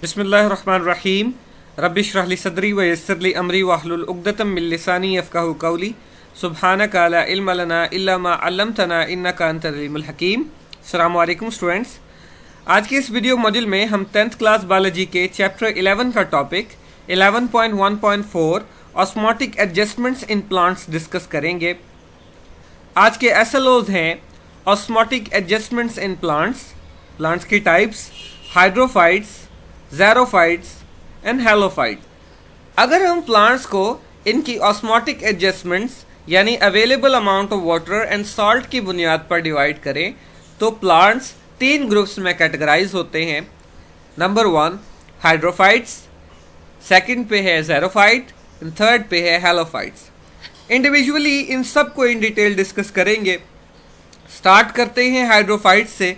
बिस्मिल्लाहिर्रहमानिर्रहीम रब्बिश्रह ली सदरी व यस्सिर ली अमरी वहलुल उक़दतम मिन लिसानी यफ़क़हू क़ौली सुब्हानका ला इल्म लना इल्ला मा अल्लमतना इन्नका अंतल अलीमुल हकीम। अस्सलामु अलैकुम स्टूडेंट्स, आज के इस वीडियो मॉड्यूल में हम 10th क्लास बायोलॉजी के चैप्टर 11 का topic 11.1.4 osmotic adjustments in plants discuss करेंगे। आज के एसएलओज हैं ऑस्मोटिक एडजस्टमेंट्स इन प्लांट्स की types, hydrophytes, xerophytes and halophytes. अगर हम प्लांट्स को इनकी ऑस्मोटिक एडजस्टमेंट्स यानी available amount of water and salt की बुनियाद पर डिवाइड करें तो प्लांट्स 3 ग्रुप्स में कैटेगराइज होते हैं। नंबर 1 हाइड्रोफाइट्स, सेकंड पे है ज़ेरोफाइट एंड थर्ड पे है हेलोफाइट्स। इंडिविजुअली इन सब को इन डिटेल डिस्कस करेंगे। स्टार्ट करते हैं हाइड्रोफाइट्स से।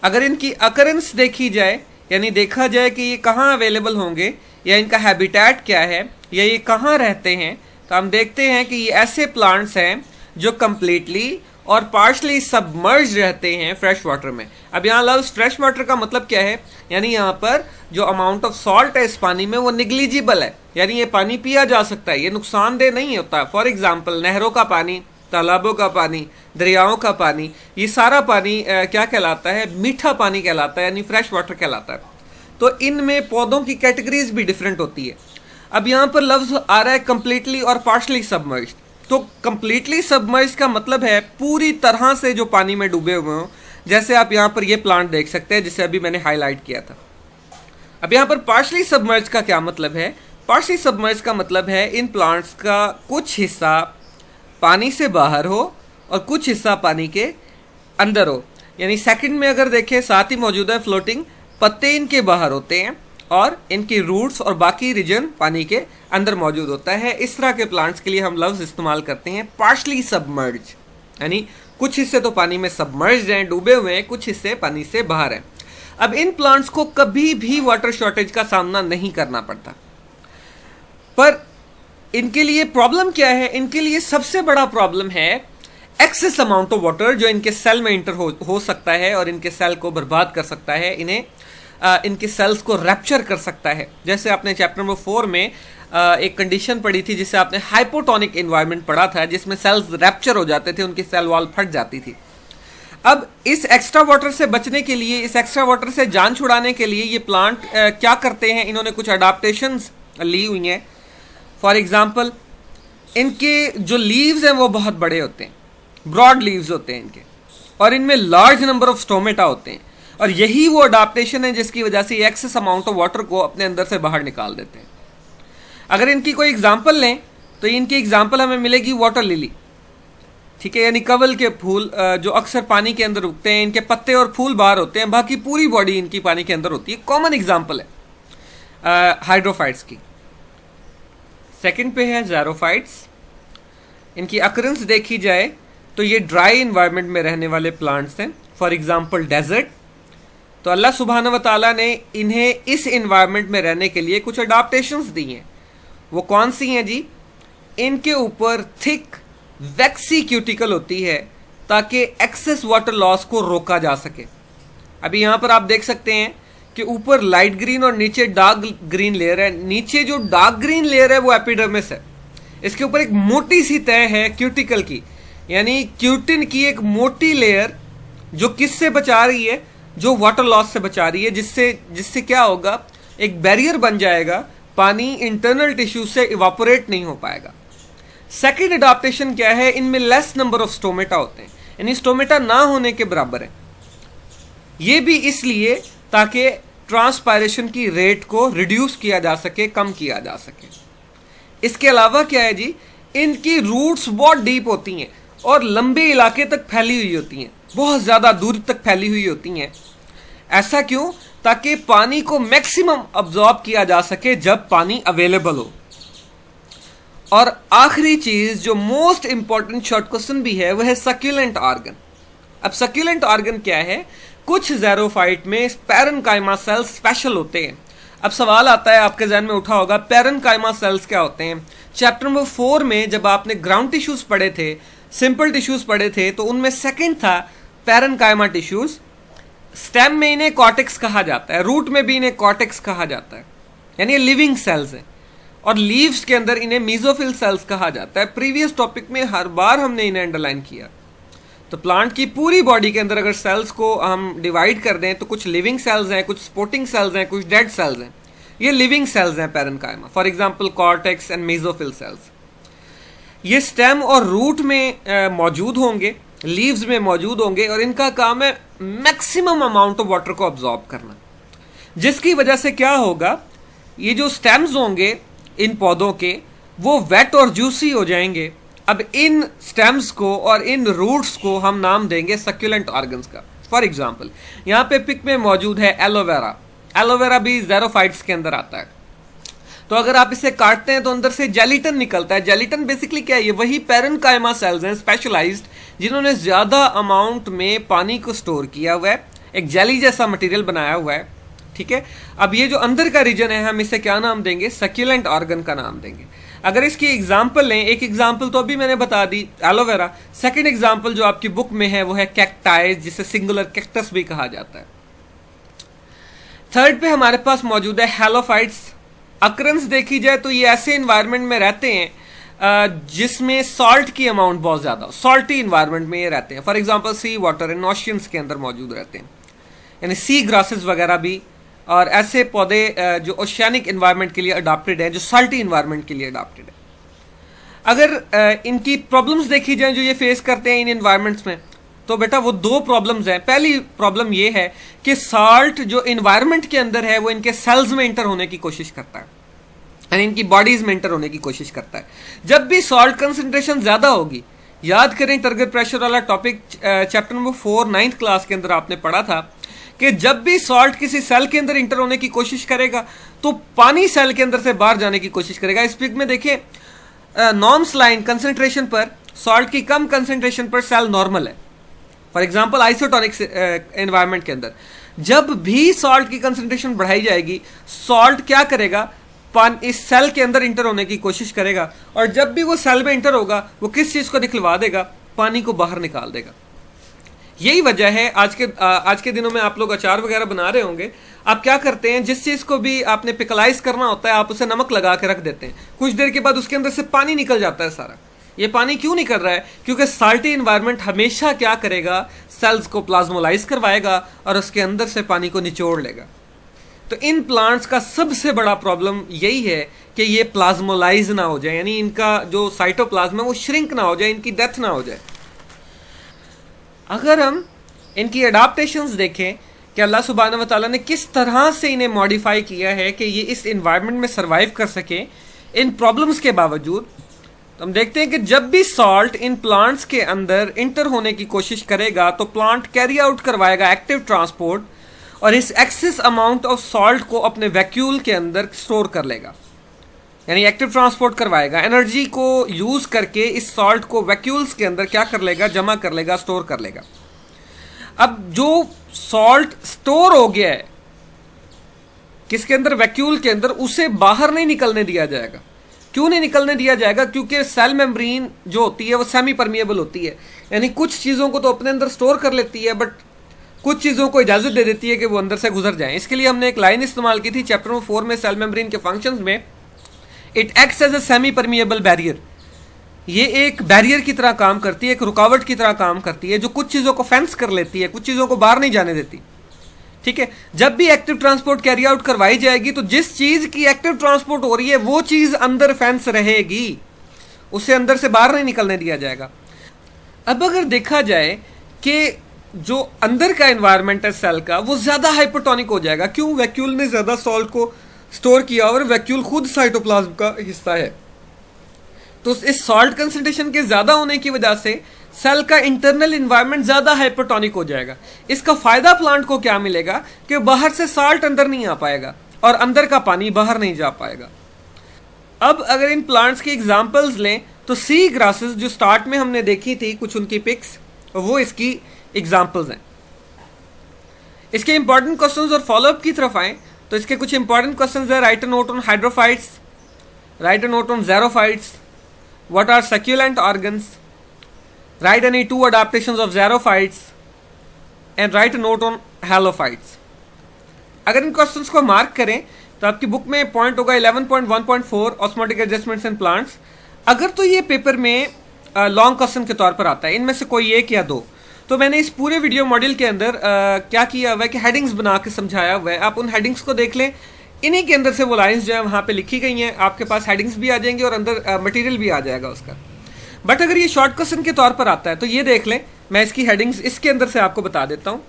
अगर इनकी अकरेंस देखी जाए यानी देखा जाए कि ये कहाँ अवेलेबल होंगे या इनका हैबिटेट क्या है या ये कहाँ रहते हैं, तो हम देखते हैं कि ये ऐसे प्लांट्स हैं जो कम्प्लीटली और पार्शली सबमर्ज रहते हैं फ्रेश वाटर में। अब यहाँ लव्स फ्रेश वाटर का मतलब क्या है, यानी यहाँ पर जो अमाउंट ऑफ सॉल्ट है इस पानी में वो निग्लिजिबल है, यानी ये पानी पिया जा सकता है, ये नुकसानदेह नहीं होता। फॉर एग्जाम्पल नहरों का पानी, तालाबों का पानी, दरियाओं का पानी, ये सारा पानी क्या कहलाता है, मीठा पानी कहलाता है, यानी फ्रेश वाटर कहलाता है। तो इनमें पौधों की कैटेगरीज भी डिफरेंट होती है। अब यहाँ पर लफ्ज आ रहा है कम्प्लीटली और पार्शली सबमर्ज्ड। तो कम्प्लीटली सबमर्ज्ड का मतलब है पूरी तरह से जो पानी में डूबे हुए हों, जैसे आप यहाँ पर ये प्लांट देख सकते हैं जिसे अभी मैंने हाईलाइट किया था। अब यहाँ पर पार्शली सबमर्ज्ड का क्या मतलब है? पार्शली सबमर्ज्ड का मतलब है इन प्लांट्स का कुछ हिस्सा पानी से बाहर हो और कुछ हिस्सा पानी के अंदर हो। यानी सेकंड में अगर देखें साथ ही मौजूद है फ्लोटिंग, पत्ते इनके बाहर होते हैं और इनकी रूट्स और बाकी रीजन पानी के अंदर मौजूद होता है। इस तरह के प्लांट्स के लिए हम लफ्ज़ इस्तेमाल करते हैं पार्शली सबमर्ज, यानी कुछ हिस्से तो पानी में सबमर्ज हैं, डूबे हुए हैं, कुछ हिस्से पानी से बाहर हैं। अब इन प्लांट्स को कभी भी वाटर शॉर्टेज का सामना नहीं करना पड़ता, पर इनके लिए प्रॉब्लम क्या है? इनके लिए सबसे बड़ा प्रॉब्लम है एक्सेस अमाउंट ऑफ वाटर जो इनके सेल में इंटर हो सकता है और इनके सेल को बर्बाद कर सकता है, इन्हें इनके सेल्स को रैप्चर कर सकता है। जैसे आपने चैप्टर नंबर 4 में एक कंडीशन पढ़ी थी जिसे आपने हाइपोटोनिक एनवायरनमेंट पढ़ा था, जिसमें सेल्स रैप्चर हो जाते थे, उनकी सेल वॉल फट जाती थी। अब इस एक्स्ट्रा वाटर से बचने के लिए, इस एक्स्ट्रा वाटर से जान छुड़ाने के लिए ये प्लांट क्या करते हैं, इन्होंने कुछ अडाप्टेशंस ली हुई हैं। फॉर एग्जाम्पल इनके जो लीव्स हैं वो बहुत बड़े होते हैं, ब्रॉड लीव्स होते हैं इनके, और इनमें लार्ज नंबर ऑफ स्टोमेटा होते हैं, और यही वो अडाप्टेशन है जिसकी वजह से ये एक्सेस अमाउंट ऑफ वाटर को अपने अंदर से बाहर निकाल देते हैं। अगर इनकी कोई एग्जाम्पल लें तो इनकी एग्जाम्पल हमें मिलेगी वाटर लिली, ठीक है, यानी कवल के फूल जो अक्सर पानी के अंदर उगते हैं। इनके पत्ते और फूल बाहर होते हैं, बाकी पूरी बॉडी इनकी पानी के अंदर होती है। कॉमन एग्जाम्पल है हाइड्रोफाइट्स की। सेकंड पे है ज़ेरोफाइट्स। इनकी अकरेंस देखी जाए तो ये ड्राई इन्वायरमेंट में रहने वाले प्लांट्स हैं, फॉर एग्जांपल डेजर्ट। तो अल्लाह सुब्हानहू व तआला ने इन्हें इस इन्वायरमेंट में रहने के लिए कुछ अडाप्टेशंस दी हैं। वो कौन सी हैं जी? इनके ऊपर थिक वैक्सी क्यूटिकल होती है ताकि एक्सेस वाटर लॉस को रोका जा सके। अभी यहाँ पर आप देख सकते हैं कि ऊपर लाइट ग्रीन और नीचे डार्क ग्रीन लेयर है। नीचे जो डार्क ग्रीन लेयर है वो एपिडर्मिस है, इसके ऊपर एक मोटी सी तह है क्यूटिकल की, यानी क्यूटिन की एक मोटी लेयर जो किससे बचा रही है? जो वाटर लॉस से बचा रही है, जिससे क्या होगा, एक बैरियर बन जाएगा, पानी इंटरनल टिश्यू से इवापोरेट नहीं हो पाएगा। सेकेंड अडाप्टेशन क्या है? इनमें लेस नंबर ऑफ स्टोमेटा होते हैं, यानी स्टोमेटा ना होने के बराबर है। ये भी इसलिए ताकि ट्रांसपायरेशन की रेट को रिड्यूस किया जा सके, कम किया जा सके। इसके अलावा क्या है जी, इनकी रूट्स बहुत डीप होती हैं और लंबे इलाके तक फैली हुई होती हैं, बहुत ज़्यादा दूर तक फैली हुई होती हैं। ऐसा क्यों? ताकि पानी को मैक्सिमम अब्जॉर्ब किया जा सके जब पानी अवेलेबल हो। और आखिरी चीज़ जो मोस्ट इंपॉर्टेंट शॉर्ट क्वेश्चन भी है, वह है सक्यूलेंट ऑर्गन। अब सक्यूलेंट ऑर्गन क्या है? कुछ ज़ेरोफाइट में पैरेन्काइमा सेल्स स्पेशल होते हैं। अब सवाल आता है आपके जहन में उठा होगा, पैरेन्काइमा सेल्स क्या होते हैं? चैप्टर नंबर 4 में जब आपने ग्राउंड टिश्यूज पढ़े थे, सिंपल टिश्यूज पढ़े थे, तो उनमें सेकंड था पैरेन्काइमा टिश्यूज, स्टेम में इन्हें कॉर्टेक्स कहा जाता है, रूट में भी इन्हें कॉर्टेक्स कहा जाता है, यानी ये लिविंग सेल्स हैं। और लीव्स के अंदर इन्हें मीजोफिल सेल्स कहा जाता है। प्रीवियस टॉपिक में हर बार हमने इन्हें अंडरलाइन किया। तो प्लांट की पूरी बॉडी के अंदर अगर सेल्स को हम डिवाइड कर दें तो कुछ लिविंग सेल्स हैं, कुछ सपोर्टिंग सेल्स हैं, कुछ डेड सेल्स हैं। ये लिविंग सेल्स हैं parenchyma, for example cortex and mesophyll cells. ये स्टेम और रूट में मौजूद होंगे, लीव्स में मौजूद होंगे, और इनका काम है मैक्सिमम अमाउंट ऑफ वाटर को अब्जॉर्ब करना, जिसकी वजह से क्या होगा, ये जो स्टेम्स होंगे इन पौधों के वो वेट और जूसी हो जाएंगे। अब इन स्टेम्स को और इन रूट्स को हम नाम देंगे सक्यूलेंट ऑर्गन्स का। फॉर एग्जांपल यहाँ पे पिक में मौजूद है एलोवेरा। एलोवेरा भी ज़ेरोफाइट्स के अंदर आता है। तो अगर आप इसे काटते हैं तो अंदर से जेलिटन निकलता है। जेलिटन बेसिकली क्या है, ये वही पैरेन्काइमा सेल्स हैं स्पेशलाइज्ड, जिन्होंने ज़्यादा अमाउंट में पानी को स्टोर किया हुआ है, एक जेली जैसा मटेरियल बनाया हुआ है। ठीक है, अब ये जो अंदर का रीजन है हम इसे क्या नाम देंगे, सक्यूलेंट ऑर्गन का नाम देंगे। अगर इसकी एग्जाम्पल लें, एक एग्जाम्पल तो अभी मैंने बता दी एलोवेरा, सेकंड एग्जाम्पल जो आपकी बुक में है वो है कैक्टाई, जिसे सिंगुलर कैक्टस भी कहा जाता है। थर्ड पे हमारे पास मौजूद है हैलोफाइट्स। अकरेंस देखी जाए तो ये ऐसे इन्वायरमेंट में रहते हैं जिसमें सॉल्ट की अमाउंट बहुत ज़्यादा हो, सॉल्टी इन्वायरमेंट में ये रहते हैं। For example sea water in oceans के अंदर मौजूद रहते हैं, यानी सी ग्रासेस वगैरह भी, और ऐसे पौधे जो ओशियानिक इन्वायरमेंट के लिए अडॉप्टेड हैं, जो साल्टी इन्वायरमेंट के लिए अडॉप्टेड है। अगर इनकी प्रॉब्लम्स देखी जाए जो ये फेस करते हैं इन इन्वायरमेंट्स में, तो बेटा वो दो प्रॉब्लम्स हैं। पहली प्रॉब्लम ये है कि साल्ट जो इन्वायरमेंट के अंदर है वो इनके सेल्स में इंटर होने की कोशिश करता है, यानी इनकी बॉडीज में इंटर होने की कोशिश करता है। जब भी सॉल्ट कंसंट्रेशन ज़्यादा होगी, याद करें टर्गर प्रेशर वाला topic chapter number 4 9th class के अंदर आपने पढ़ा था कि जब भी सॉल्ट किसी सेल के अंदर इंटर होने की कोशिश करेगा तो पानी सेल के अंदर से बाहर जाने की कोशिश करेगा। इस पिक में देखिए नॉर्म्स लाइन कंसंट्रेशन पर, सॉल्ट की कम कंसंट्रेशन पर सेल नॉर्मल है। फॉर एग्जांपल आइसोटोनिक एनवायरनमेंट के अंदर जब भी सॉल्ट की कंसंट्रेशन बढ़ाई जाएगी, सॉल्ट क्या करेगा, इस सेल के अंदर इंटर होने की कोशिश करेगा, और जब भी वो सेल में इंटर होगा वो किस चीज़ को निकलवा देगा, पानी को बाहर निकाल देगा। यही वजह है आज के दिनों में आप लोग अचार वगैरह बना रहे होंगे, आप क्या करते हैं, जिस चीज़ को भी आपने पिकलाइज करना होता है आप उसे नमक लगा के रख देते हैं, कुछ देर के बाद उसके अंदर से पानी निकल जाता है सारा। ये पानी क्यों निकल रहा है, क्योंकि साल्टी इन्वायरमेंट हमेशा क्या करेगा, सेल्स को प्लाज्मोलाइज करवाएगा और उसके अंदर से पानी को निचोड़ लेगा। तो इन प्लांट्स का सबसे बड़ा प्रॉब्लम यही है कि ये प्लाज्मोलाइज ना हो जाए, यानी इनका जो साइटोप्लाज्म है वो श्रिंक ना हो जाए, इनकी डेथ ना हो जाए। अगर हम इनकी अडाप्टेशंस देखें कि अल्लाह सुब्हानहू व तआला ने किस तरह से इन्हें मॉडिफाई किया है कि ये इस इन्वायरमेंट में सर्वाइव कर सकें इन प्रॉब्लम्स के बावजूद, तो हम देखते हैं कि जब भी सॉल्ट इन प्लांट्स के अंदर इंटर होने की कोशिश करेगा तो प्लांट कैरी आउट करवाएगा एक्टिव ट्रांसपोर्ट, और इस एक्सेस अमाउंट ऑफ सॉल्ट को अपने वैक्यूल के अंदर स्टोर कर लेगा, यानी एक्टिव ट्रांसपोर्ट करवाएगा, एनर्जी को यूज़ करके इस सॉल्ट को वैक्यूल्स के अंदर क्या कर लेगा, जमा कर लेगा, स्टोर कर लेगा। अब जो सॉल्ट स्टोर हो गया है किसके अंदर, वैक्यूल के अंदर, उसे बाहर नहीं निकलने दिया जाएगा। क्यों नहीं निकलने दिया जाएगा, क्योंकि सेल मेम्ब्रेन जो होती है वो सेमी परमिएबल होती है, यानी कुछ चीज़ों को तो अपने अंदर स्टोर कर लेती है बट कुछ चीज़ों को इजाज़त दे देती है कि वो अंदर से गुजर जाएं। इसके लिए हमने एक लाइन इस्तेमाल की थी चैप्टर नंबर 4 में सेल मेम्ब्रेन के फंक्शंस में, it acts as a semi permeable barrier. ये एक बैरियर की तरह काम करती है, एक रुकावट की तरह काम करती है, जो कुछ चीज़ों को फेंस कर लेती है, कुछ चीज़ों को बाहर नहीं जाने देती। ठीक है, जब भी एक्टिव ट्रांसपोर्ट कैरी आउट करवाई जाएगी तो जिस चीज़ की एक्टिव ट्रांसपोर्ट हो रही है वो चीज़ अंदर फेंस रहेगी, उसे अंदर से बाहर नहीं निकलने दिया जाएगा। अब अगर देखा जाए कि जो अंदर का एनवायरनमेंट है सेल का वो ज़्यादा हाइपरटोनिक हो जाएगा, क्यों, वैक्यूल ने ज़्यादा सॉल्ट को स्टोर किया और वैक्यूल खुद साइटोप्लाज्म का हिस्सा है। तो इस सॉल्ट कंसंट्रेशन के ज़्यादा होने की वजह से सेल का इंटरनल इन्वायरमेंट ज़्यादा हाइपरटोनिक हो जाएगा। इसका फ़ायदा प्लांट को क्या मिलेगा कि बाहर से सॉल्ट अंदर नहीं आ पाएगा और अंदर का पानी बाहर नहीं जा पाएगा। अब अगर इन प्लांट्स की एग्जांपल्स लें तो सी ग्रासेस जो स्टार्ट में हमने देखी थी कुछ उनकी पिक्स, वो इसकी एग्जांपल्स हैं। इसके इंपॉर्टेंट क्वेश्चंस और फॉलोअप की तरफ आएँ तो इसके कुछ इंपॉर्टेंट क्वेश्चंस है, right a note on hydrophytes, right a note on xerophytes, what are succulent organs, write any 2 adaptations of xerophytes, and write a note on halophytes. अगर इन क्वेश्चंस को मार्क करें तो आपकी बुक में पॉइंट होगा 11.1.4 osmotic adjustments in plants. अगर तो ये पेपर में लॉन्ग क्वेश्चन के तौर पर आता है, इनमें से कोई एक या दो, तो मैंने इस पूरे वीडियो मॉड्यूल के अंदर क्या किया हुआ है कि हेडिंग्स बना के समझाया हुआ है। आप उन हेडिंग्स को देख लें, इन्हीं के अंदर से वो लाइंस जो है वहाँ पे लिखी गई हैं, आपके पास हेडिंग्स भी आ जाएंगी और अंदर मटेरियल भी आ जाएगा उसका। बट अगर ये शॉर्ट क्वेश्चन के तौर पर आता है तो ये देख लें, मैं इसकी हेडिंग्स इसके अंदर से आपको बता देता हूँ।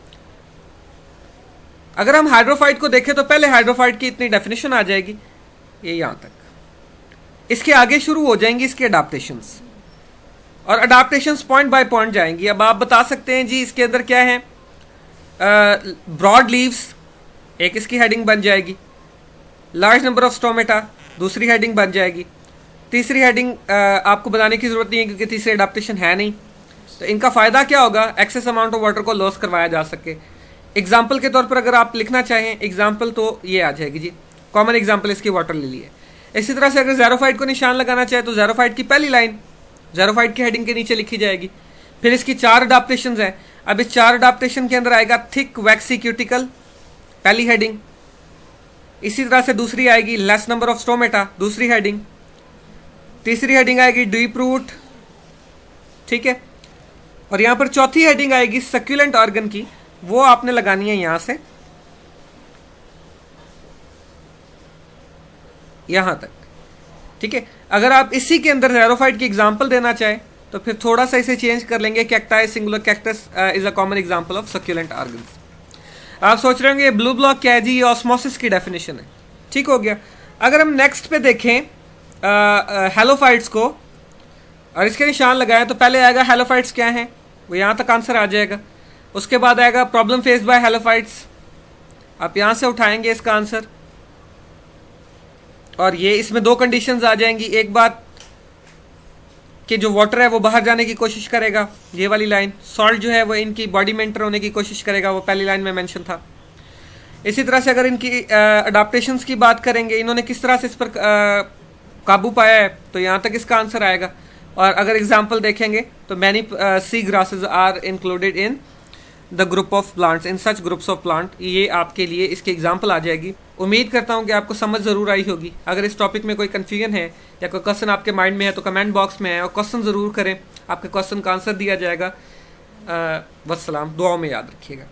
अगर हम हाइड्रोफाइट को देखें तो पहले हाइड्रोफाइट की इतनी डेफिनेशन आ जाएगी, ये यहाँ तक। इसके आगे शुरू हो जाएंगी इसके अडाप्टेशंस, और अडाप्टेशंस पॉइंट बाय पॉइंट जाएंगी। अब आप बता सकते हैं जी इसके अंदर क्या है, ब्रॉड लीव्स एक इसकी हेडिंग बन जाएगी, लार्ज नंबर ऑफ स्टोमेटा दूसरी हेडिंग बन जाएगी, तीसरी हेडिंग आपको बताने की ज़रूरत नहीं है क्योंकि तीसरी अडाप्टेशन है नहीं। तो इनका फ़ायदा क्या होगा, एक्सेस अमाउंट ऑफ वाटर को लॉस करवाया जा सके। एग्जाम्पल के तौर पर अगर आप लिखना चाहें एग्जाम्पल तो ये आ जाएगी जी, कॉमन एग्जाम्पल इसकी वाटर लिली है। इसी तरह से अगर ज़ेरोफाइट को निशान लगाना चाहे तो ज़ेरोफाइट की पहली लाइन ज़ेरोफाइट की हेडिंग के नीचे लिखी जाएगी। फिर इसकी 4 अडाप्टेशन हैं। अब इस 4 अडाप्टेशन के अंदर आएगा थिक वैक्सी क्यूटिकल, पहली हेडिंग। इसी तरह से दूसरी आएगी लेस नंबर ऑफ स्टोमेटा, दूसरी हेडिंग। तीसरी हेडिंग आएगी डीप रूट, ठीक है। और यहाँ पर चौथी हेडिंग आएगी सक्यूलेंट ऑर्गन की, वो आपने लगानी है यहाँ से यहाँ तक, ठीक है। अगर आप इसी के अंदर ज़ेरोफाइट की एग्जांपल देना चाहें तो फिर थोड़ा सा इसे चेंज कर लेंगे, cacti singular cactus is a common example of succulent organs. आप सोच रहे होंगे ब्लू ब्लॉक क्या है जी, ये ऑस्मोसिस की डेफिनेशन है, ठीक हो गया। अगर हम नेक्स्ट पे देखें हैलोफाइट्स को और इसके निशान लगाएं तो पहले आएगा हैलोफाइट्स क्या हैं, वो यहाँ तक आंसर आ जाएगा। उसके बाद आएगा प्रॉब्लम फेस बाय हैलोफाइट्स, आप यहाँ से उठाएंगे इसका आंसर। और ये इसमें 2 कंडीशंस आ जाएंगी, एक बात कि जो वाटर है वो बाहर जाने की कोशिश करेगा, ये वाली लाइन, सॉल्ट जो है वो इनकी बॉडी में एंटर होने की कोशिश करेगा, वो पहली लाइन में मेंशन था। इसी तरह से अगर इनकी अडाप्टेशंस की बात करेंगे, इन्होंने किस तरह से इस पर काबू पाया है, तो यहाँ तक इसका आंसर आएगा। और अगर एग्जाम्पल देखेंगे तो many sea grasses are included in the group of plants, in such groups of plant, ये आपके लिए इसकी एग्जाम्पल आ जाएगी। उम्मीद करता हूँ कि आपको समझ ज़रूर आई होगी। अगर इस टॉपिक में कोई कन्फ्यूजन है या कोई क्वेश्चन आपके माइंड में है तो कमेंट बॉक्स में है और क्वेश्चन ज़रूर करें, आपके क्वेश्चन का आंसर दिया जाएगा। वस्सलाम, दुआओं में याद रखिएगा।